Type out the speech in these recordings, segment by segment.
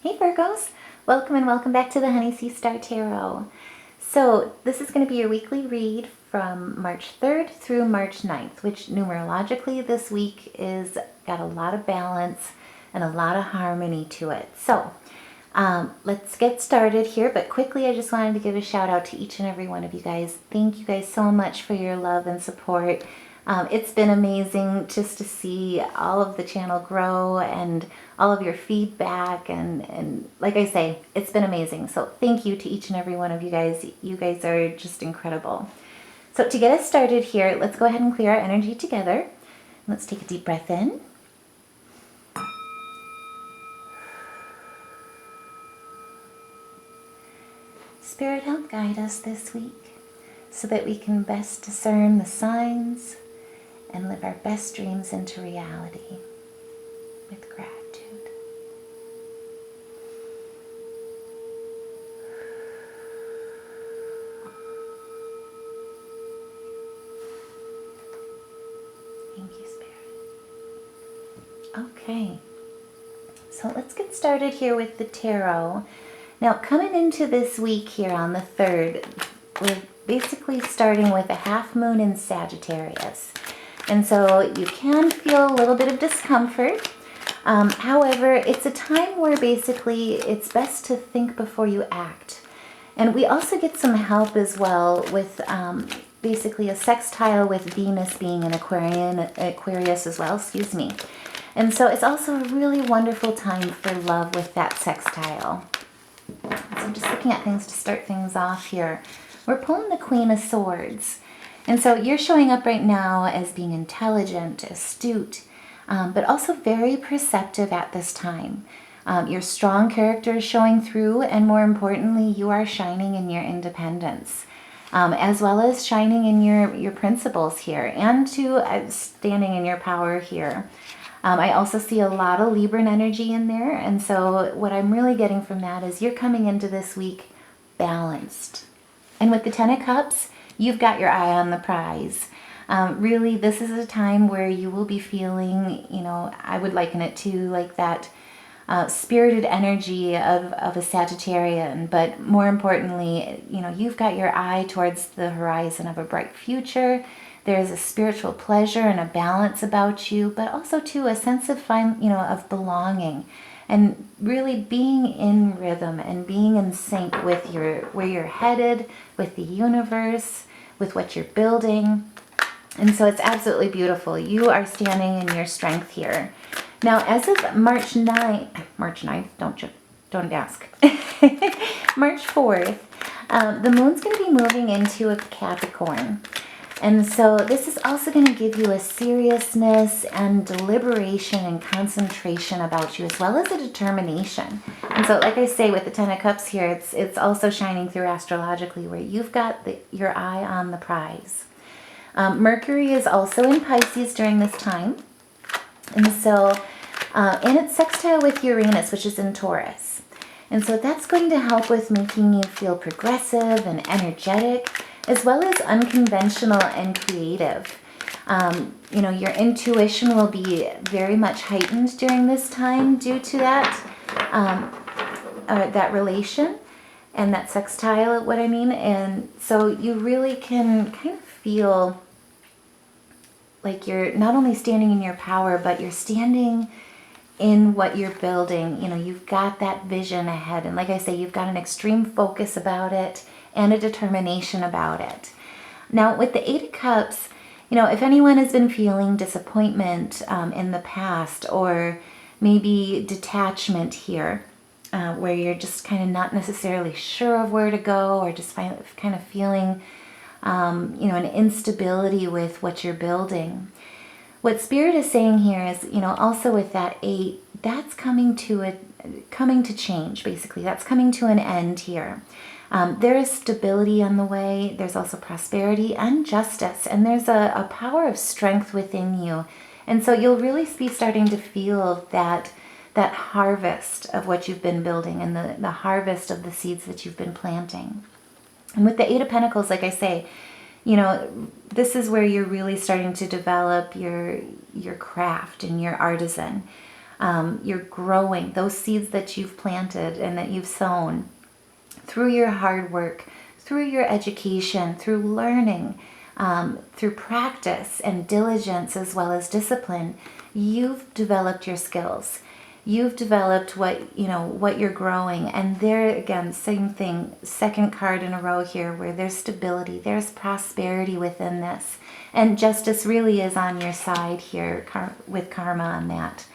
Hey Virgos, welcome and welcome back to the Honeyseastar Tarot. So this is going to be your weekly read from March 3rd through March 9th, which numerologically this week is got a lot of balance and a lot of harmony to it. So let's get started here, but quickly I just wanted to give a shout out to each and every one of you guys. Thank you guys so much for your love and support. It's been amazing just to see all of the channel grow and all of your feedback and like I say, it's been amazing. So thank you to each and every one of you guys. You guys are just incredible. So to get us started here, let's go ahead and clear our energy together. Let's take a deep breath in. Spirit, help guide us this week so that we can best discern the signs and live our best dreams into reality with gratitude. Thank you, Spirit. Okay, so let's get started here with the tarot. Now, coming into this week here on the 3rd, we're basically starting with a half moon in Sagittarius. And so you can feel a little bit of discomfort. However, it's a time where basically it's best to think before you act. And we also get some help as well with basically a sextile with Venus being in Aquarius as well, excuse me. And so it's also a really wonderful time for love with that sextile. So I'm just looking at things to start things off here. We're pulling the Queen of Swords. And so you're showing up right now as being intelligent, astute, but also very perceptive at this time. Your strong character is showing through, and more importantly, you are shining in your independence, as well as shining in your principles here, and standing in your power here. I also see a lot of Libran energy in there, and so what I'm really getting from that is you're coming into this week balanced. And with the Ten of Cups, you've got your eye on the prize. Really, this is a time where you will be feeling, I would liken it to like that spirited energy of a Sagittarian, but more importantly, you've got your eye towards the horizon of a bright future. There's a spiritual pleasure and a balance about you, but also too a sense of of belonging and really being in rhythm and being in sync with where you're headed, with the universe, with what you're building. And so it's absolutely beautiful. You are standing in your strength here. Now, as of March 9th, don't ask. March 4th, the moon's going to be moving into a Capricorn. And so this is also going to give you a seriousness and deliberation and concentration about you, as well as a determination. And so, like I say, with the Ten of Cups here, it's also shining through astrologically, where you've got your eye on the prize. Mercury is also in Pisces during this time. And so, and it's sextile with Uranus, which is in Taurus. And so that's going to help with making you feel progressive and energetic, as well as unconventional and creative. Your intuition will be very much heightened during this time due to that relation and that sextile, what I mean. And so you really can kind of feel like you're not only standing in your power, but you're standing in what you're building. You've got that vision ahead. And like I say, you've got an extreme focus about it and a determination about it. Now, with the Eight of Cups, if anyone has been feeling disappointment in the past, or maybe detachment here, where you're just kind of not necessarily sure of where to go, or just kind of feeling, an instability with what you're building. What Spirit is saying here is, also with that 8, that's coming to change, basically. That's coming to an end here. There is stability on the way. There's also prosperity and justice, and there's a power of strength within you. And so you'll really be starting to feel that harvest of what you've been building, and the harvest of the seeds that you've been planting. And with the Eight of Pentacles, like I say, this is where you're really starting to develop your craft and your artisan. You're growing those seeds that you've planted and that you've sown through your hard work, through your education, through learning, through practice and diligence as well as discipline. You've developed your skills. You've developed what you're growing. And there again, same thing, second card in a row here where there's stability, there's prosperity within this. And justice really is on your side here with karma on that.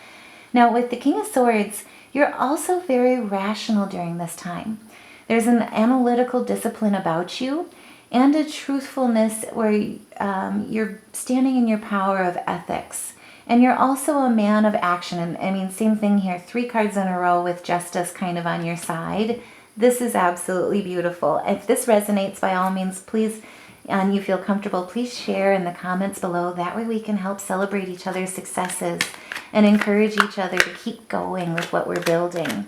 Now with the King of Swords, you're also very rational during this time. There's an analytical discipline about you and a truthfulness where you're standing in your power of ethics. And you're also a man of action. And I mean, same thing here, 3 cards in a row with justice kind of on your side. This is absolutely beautiful. If this resonates, by all means, please, and you feel comfortable, please share in the comments below. That way we can help celebrate each other's successes and encourage each other to keep going with what we're building.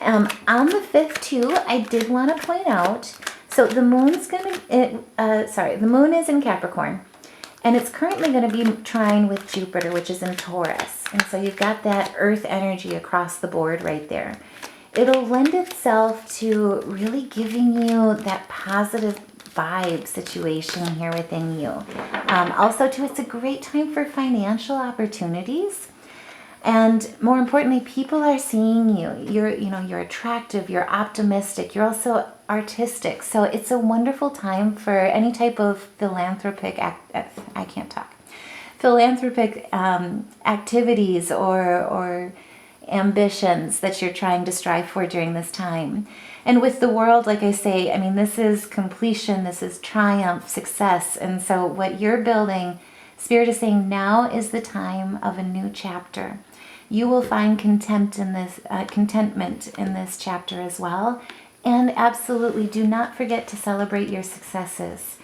On the 5th too, I did want to point out, so the moon's the moon is in Capricorn. And it's currently going to be trine with Jupiter, which is in Taurus. And so you've got that earth energy across the board right there. It'll lend itself to really giving you that positive vibe situation here within you. Also, too, it's a great time for financial opportunities. And more importantly, people are seeing you. You're attractive, you're optimistic, you're also artistic. So it's a wonderful time for any type of philanthropic activities or ambitions that you're trying to strive for during this time. And with the world, like I say, I mean, this is completion, this is triumph, success. And so what you're building, Spirit is saying now is the time of a new chapter. You will find contentment in this chapter as well. And absolutely do not forget to celebrate your successes.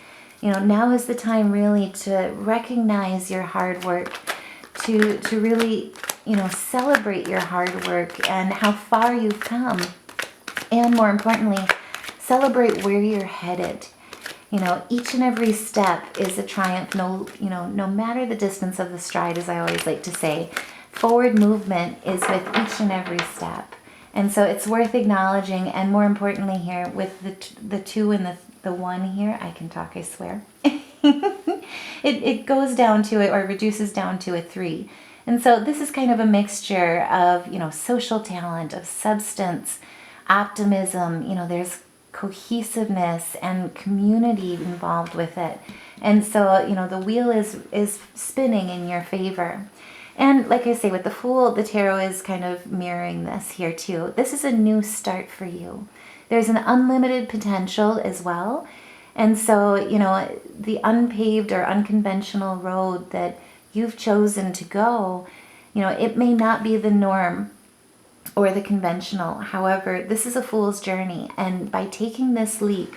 Now is the time really to recognize your hard work, to really, celebrate your hard work and how far you've come. And more importantly, celebrate where you're headed. Each and every step is a triumph, no matter the distance of the stride, as I always like to say. Forward movement is with each and every step. And so it's worth acknowledging, and more importantly here, with the 2 and the 1 here, I can talk, I swear. It goes down to it, or reduces down to a 3. And so this is kind of a mixture of, social talent, of substance, optimism, there's cohesiveness and community involved with it. And so, the wheel is spinning in your favor. And like I say, with the Fool, the tarot is kind of mirroring this here too. This is a new start for you. There's an unlimited potential as well. And so, the unpaved or unconventional road that you've chosen to go, it may not be the norm or the conventional. However, this is a fool's journey. And by taking this leap,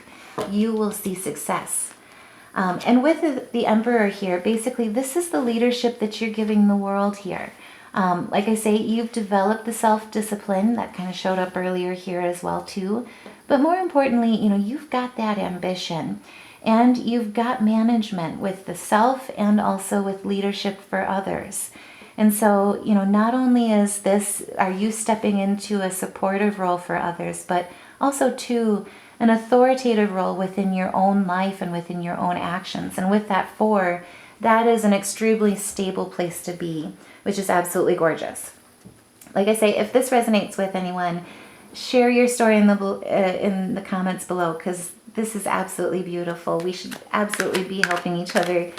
you will see success. And with the Emperor here, basically, this is the leadership that you're giving the world here. Like I say, you've developed the self-discipline that kind of showed up earlier here as well, too. But more importantly, you've got that ambition and you've got management with the self and also with leadership for others. And so, not only are you stepping into a supportive role for others, but also, too, an authoritative role within your own life and within your own actions. And with that 4, that is an extremely stable place to be, which is absolutely gorgeous. Like I say, if this resonates with anyone, share your story in the comments below, because this is absolutely beautiful. We should absolutely be helping each other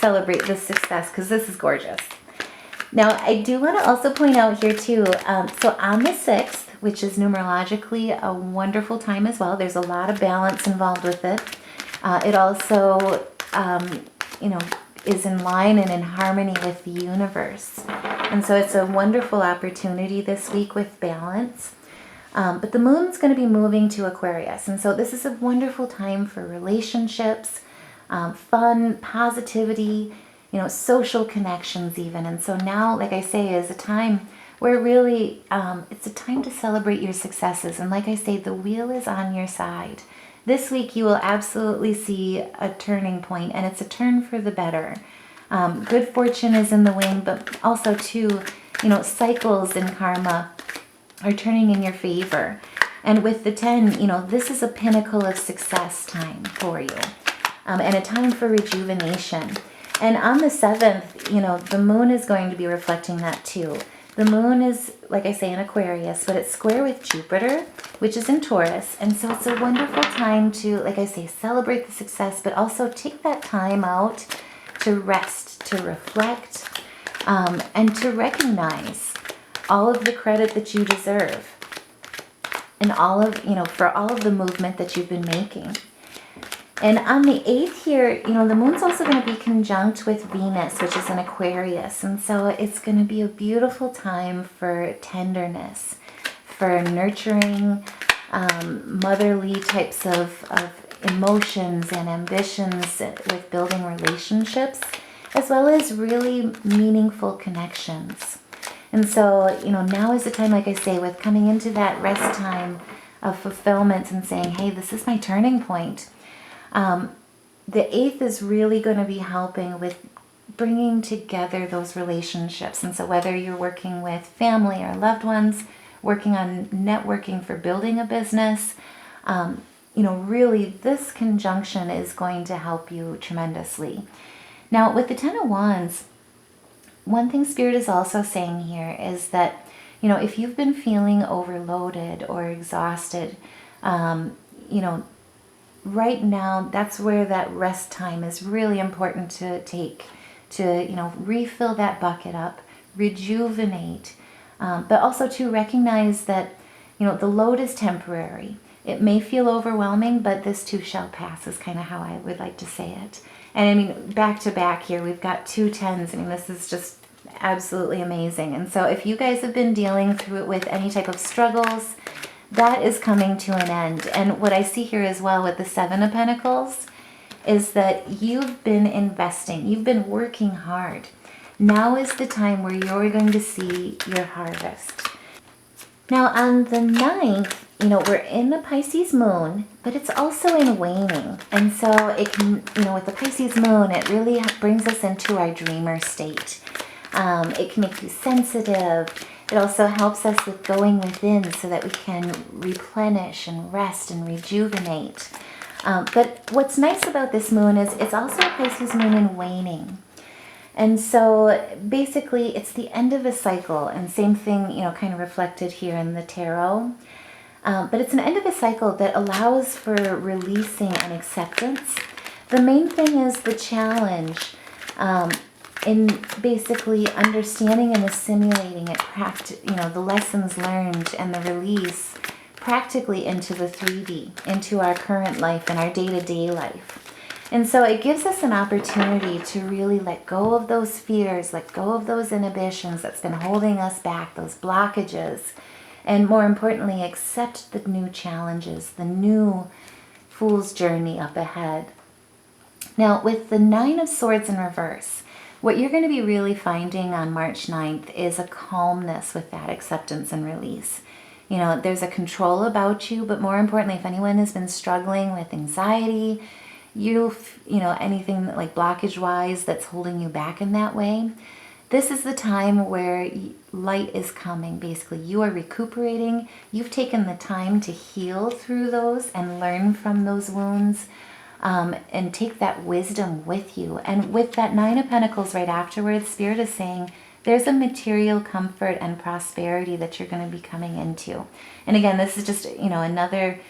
celebrate this success, because this is gorgeous. Now, I do want to also point out here too, so on the 6th, which is numerologically a wonderful time as well. There's a lot of balance involved with it. It also, is in line and in harmony with the universe. And so it's a wonderful opportunity this week with balance. But the moon's going to be moving to Aquarius. And so this is a wonderful time for relationships, fun, positivity, social connections even. And so now, like I say, is a time where really it's a time to celebrate your successes. And like I say, the wheel is on your side. This week you will absolutely see a turning point, and it's a turn for the better. Good fortune is in the wing, but also too, cycles in karma are turning in your favor. And with the 10, this is a pinnacle of success time for you, and a time for rejuvenation. And on the 7th, the moon is going to be reflecting that too. The moon is, like I say, in Aquarius, but it's square with Jupiter, which is in Taurus. And so it's a wonderful time to, like I say, celebrate the success, but also take that time out to rest, to reflect, and to recognize all of the credit that you deserve and all of, for all of the movement that you've been making. And on the 8th here, the moon's also going to be conjunct with Venus, which is in Aquarius. And so it's going to be a beautiful time for tenderness, for nurturing, motherly types of emotions and ambitions with building relationships, as well as really meaningful connections. And so, now is the time, like I say, with coming into that rest time of fulfillment and saying, hey, this is my turning point. The 8th is really going to be helping with bringing together those relationships. And so whether you're working with family or loved ones, working on networking for building a business, really this conjunction is going to help you tremendously. Now, with the 10 of Wands, one thing Spirit is also saying here is that, if you've been feeling overloaded or exhausted, right now, that's where that rest time is really important to take to, refill that bucket up, rejuvenate, but also to recognize that, the load is temporary. It may feel overwhelming, but this too shall pass is kind of how I would like to say it. And back to back here, we've got 2 10s. This is just absolutely amazing. And so if you guys have been dealing through it with any type of struggles, that is coming to an end. And what I see here as well with the 7 of Pentacles is that you've been investing, you've been working hard. Now is the time where you're going to see your harvest. Now on the 9th, we're in the Pisces moon, but it's also in waning. And so it can, with the Pisces moon, it really brings us into our dreamer state. It can make you sensitive. It also helps us with going within so that we can replenish and rest and rejuvenate. But what's nice about this moon is it's also a Pisces moon in waning. And so basically it's the end of a cycle, and same thing, kind of reflected here in the tarot. But it's an end of a cycle that allows for releasing and acceptance. The main thing is the challenge in basically understanding and assimilating it, the lessons learned and the release practically into the 3D, into our current life and our day-to-day life. And so it gives us an opportunity to really let go of those fears, let go of those inhibitions that's been holding us back, those blockages, and more importantly, accept the new challenges, the new fool's journey up ahead. Now, with the 9 of Swords in reverse, what you're going to be really finding on March 9th is a calmness with that acceptance and release. There's a control about you, but more importantly, if anyone has been struggling with anxiety, anything like blockage-wise that's holding you back in that way, this is the time where light is coming. Basically, you are recuperating. You've taken the time to heal through those and learn from those wounds, and take that wisdom with you. And with that 9 of Pentacles right afterwards, Spirit is saying there's a material comfort and prosperity that you're going to be coming into. And again, this is just, another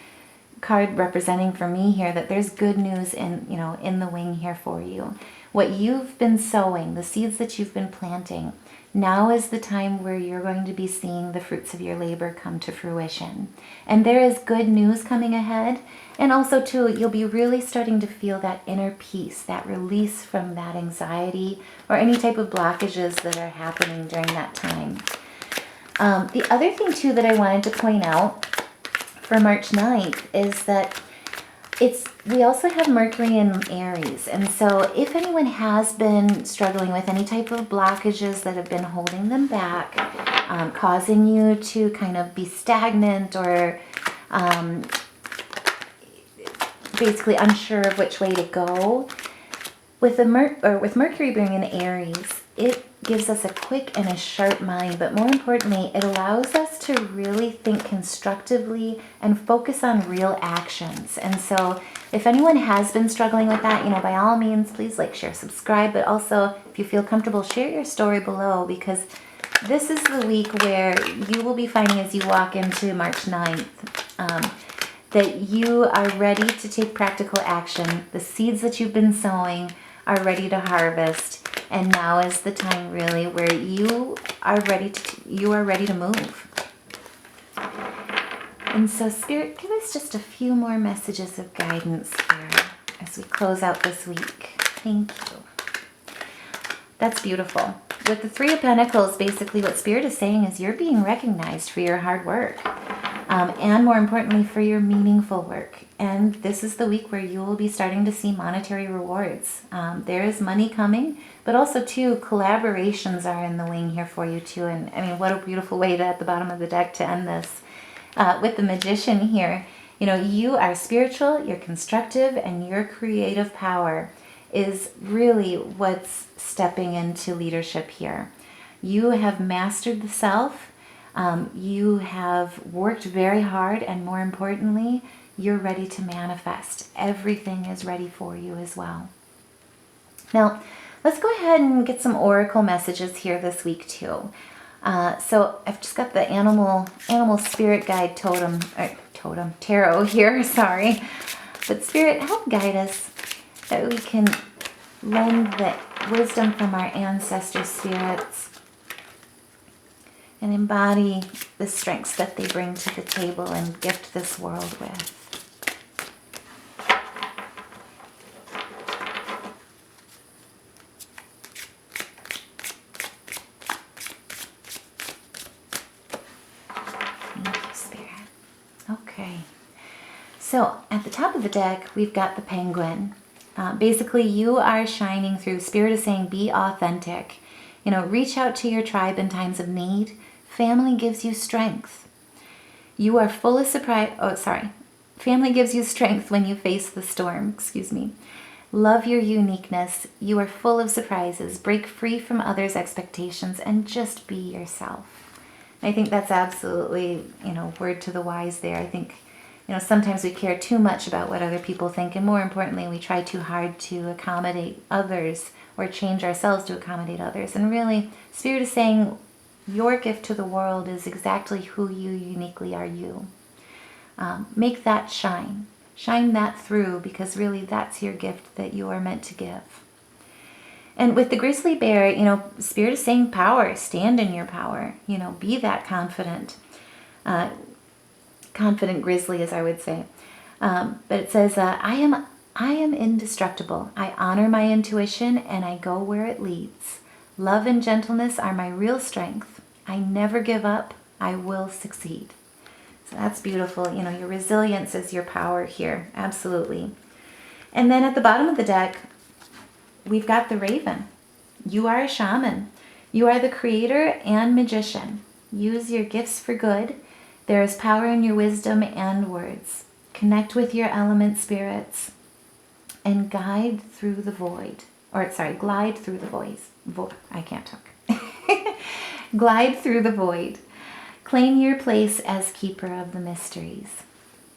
card representing for me here that there's good news in the wing here for you. What you've been sowing, the seeds that you've been planting, now is the time where you're going to be seeing the fruits of your labor come to fruition. And there is good news coming ahead. And also too, you'll be really starting to feel that inner peace, that release from that anxiety or any type of blockages that are happening during that time. The other thing too that I wanted to point out for March 9th is that we also have Mercury in Aries. And so if anyone has been struggling with any type of blockages that have been holding them back, causing you to kind of be stagnant or basically unsure of which way to go, With with Mercury being in Aries, it gives us a quick and a sharp mind, but more importantly, it allows us to really think constructively and focus on real actions. And so if anyone has been struggling with that, by all means, please like, share, subscribe, but also if you feel comfortable, share your story below, because this is the week where you will be finding as you walk into March 9th, that you are ready to take practical action. The seeds that you've been sowing are ready to harvest, and now is the time really where you are ready to move. And so Spirit, give us just a few more messages of guidance here as we close out this week. Thank you. That's beautiful. With the Three of Pentacles, basically what Spirit is saying is you're being recognized for your hard work, and more importantly for your meaningful work. And this is the week where you will be starting to see monetary rewards. There is money coming, but also too, collaborations are in the wing here for you too. And I mean, what a beautiful way at the bottom of the deck to end this. With the Magician here, you are spiritual, you're constructive, and your creative power is really what's stepping into leadership here. You have mastered the self. You have worked very hard, and more importantly, you're ready to manifest. Everything is ready for you as well. Now, let's go ahead and get some oracle messages here this week too. So I've just got the animal spirit guide tarot here, sorry. But Spirit, help guide us that we can learn the wisdom from our ancestor spirits and embody the strengths that they bring to the table and gift this world with. Okay, so at the top of the deck, we've got the Penguin. Basically, you are shining through. Spirit is saying, be authentic. Reach out to your tribe in times of need. Family gives you strength. You are full of surprise. Oh, sorry. Family gives you strength when you face the storm. Excuse me. Love your uniqueness. You are full of surprises. Break free from others' expectations and just be yourself. I think that's absolutely, word to the wise there. I think, sometimes we care too much about what other people think, and more importantly, we try too hard to accommodate others or change ourselves to accommodate others. And really, Spirit is saying your gift to the world is exactly who you uniquely are you. Make that shine. Shine that through, because really that's your gift that you are meant to give. And with the grizzly bear, Spirit is saying power. Stand in your power. Be that confident. Confident grizzly, as I would say. But it says, I am indestructible. I honor my intuition and I go where it leads. Love and gentleness are my real strength. I never give up. I will succeed. So that's beautiful. Your resilience is your power here. Absolutely. And then at the bottom of the deck, we've got the Raven. You are a shaman. You are the creator and magician. Use your gifts for good. There is power in your wisdom and words. Connect with your element spirits and glide through the void. I can't talk. Glide through the void. Claim your place as keeper of the mysteries.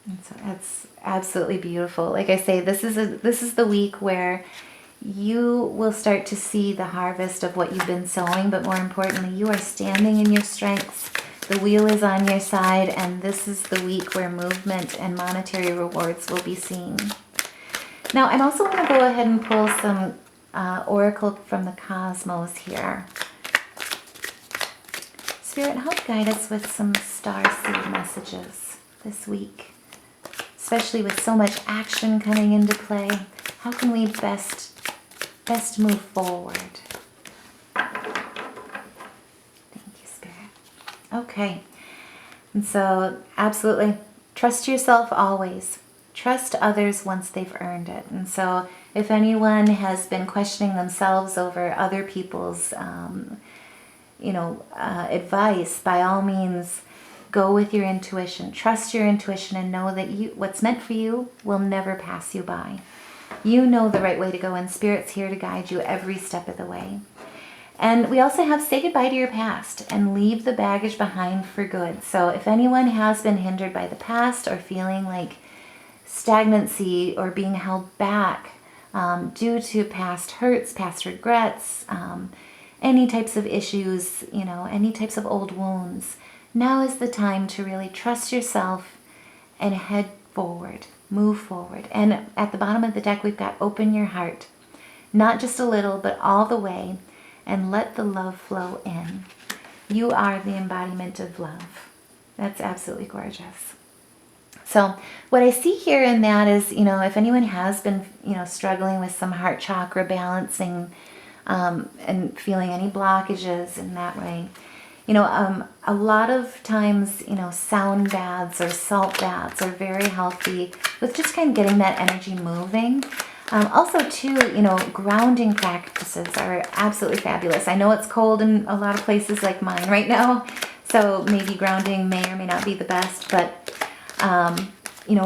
And so that's absolutely beautiful. Like I say, this is the week where you will start to see the harvest of what you've been sowing, but more importantly, you are standing in your strengths. The wheel is on your side, and this is the week where movement and monetary rewards will be seen. Now, I also want to go ahead and pull some oracle from the cosmos here. Spirit, help guide us with some star seed messages this week, especially with so much action coming into play. How can we best move forward? Okay, and so absolutely trust yourself always. Trust others once they've earned it. And so if anyone has been questioning themselves over other people's, advice, by all means, go with your intuition. Trust your intuition and know that what's meant for you will never pass you by. You know the right way to go, and Spirit's here to guide you every step of the way. And we also have say goodbye to your past and leave the baggage behind for good. So if anyone has been hindered by the past or feeling like stagnancy or being held back due to past hurts, past regrets, any types of issues, any types of old wounds, now is the time to really trust yourself and head forward, move forward. And at the bottom of the deck, we've got open your heart, not just a little, but all the way, and let the love flow in. You are the embodiment of love. That's absolutely gorgeous. So what I see here in that is, if anyone has been, struggling with some heart chakra balancing and feeling any blockages in that way, a lot of times, sound baths or salt baths are very healthy with just kind of getting that energy moving. Also, too, grounding practices are absolutely fabulous. I know it's cold in a lot of places like mine right now, so maybe grounding may or may not be the best, but,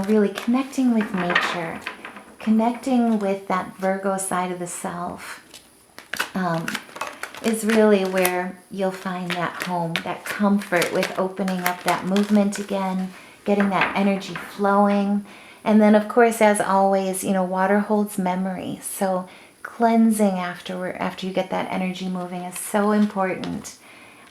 really connecting with nature, connecting with that Virgo side of the self, is really where you'll find that home, that comfort with opening up that movement again, getting that energy flowing. And then, of course, as always, water holds memory. So cleansing after you get that energy moving is so important.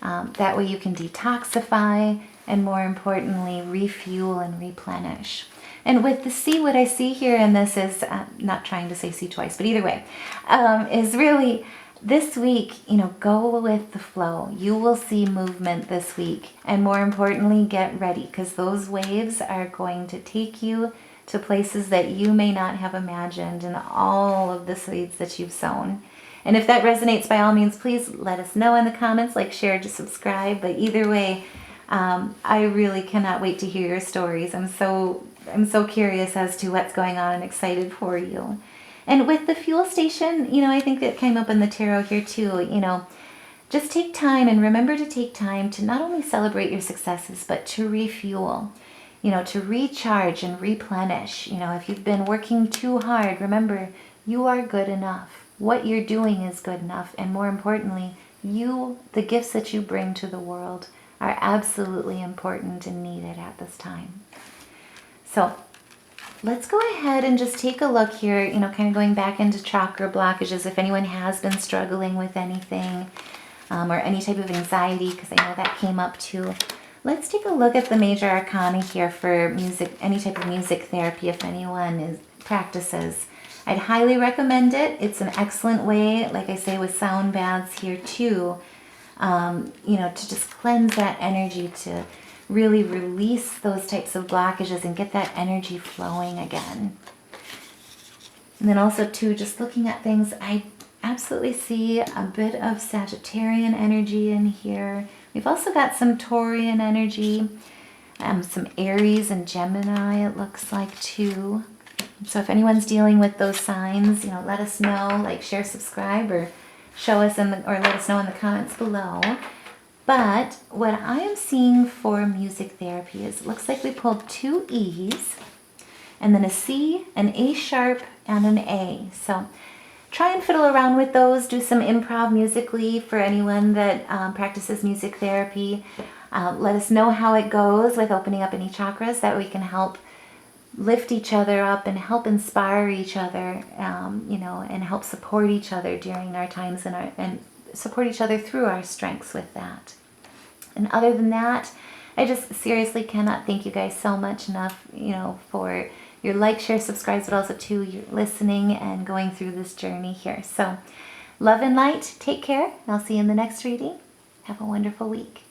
That way you can detoxify and, more importantly, refuel and replenish. And with the sea, what I see here in this is, not trying to say sea twice, but either way, is really this week, go with the flow. You will see movement this week. And more importantly, get ready, because those waves are going to take you to places that you may not have imagined in all of the seeds that you've sown. And if that resonates, by all means, please let us know in the comments, like, share, just subscribe. But either way, I really cannot wait to hear your stories. I'm so curious as to what's going on and excited for you. And with the fuel station, I think that came up in the tarot here too, just take time and remember to take time to not only celebrate your successes, but to refuel. To recharge and replenish. If you've been working too hard, remember, you are good enough. What you're doing is good enough. And more importantly, the gifts that you bring to the world are absolutely important and needed at this time. So let's go ahead and just take a look here, kind of going back into chakra blockages. If anyone has been struggling with anything or any type of anxiety, because I know that came up too. Let's take a look at the major arcana here for music, any type of music therapy if anyone practices. I'd highly recommend it. It's an excellent way, like I say, with sound baths here too, to just cleanse that energy, to really release those types of blockages and get that energy flowing again. And then also too, just looking at things, I absolutely see a bit of Sagittarian energy in here. We've also got some Taurian energy, some Aries and Gemini, it looks like too. So if anyone's dealing with those signs, let us know, like, share, subscribe, or show us or let us know in the comments below. But what I am seeing for music therapy is, it looks like we pulled 2 E's, and then a C, an A sharp, and an A. So try and fiddle around with those. Do some improv musically for anyone that practices music therapy. Let us know how it goes with opening up any chakras, that we can help lift each other up and help inspire each other, and help support each other during our times and support each other through our strengths with that. And other than that, I just seriously cannot thank you guys so much enough, for your like, share, subscribes, but also too your listening and going through this journey here. So love and light, take care. I'll see you in the next reading. Have a wonderful week.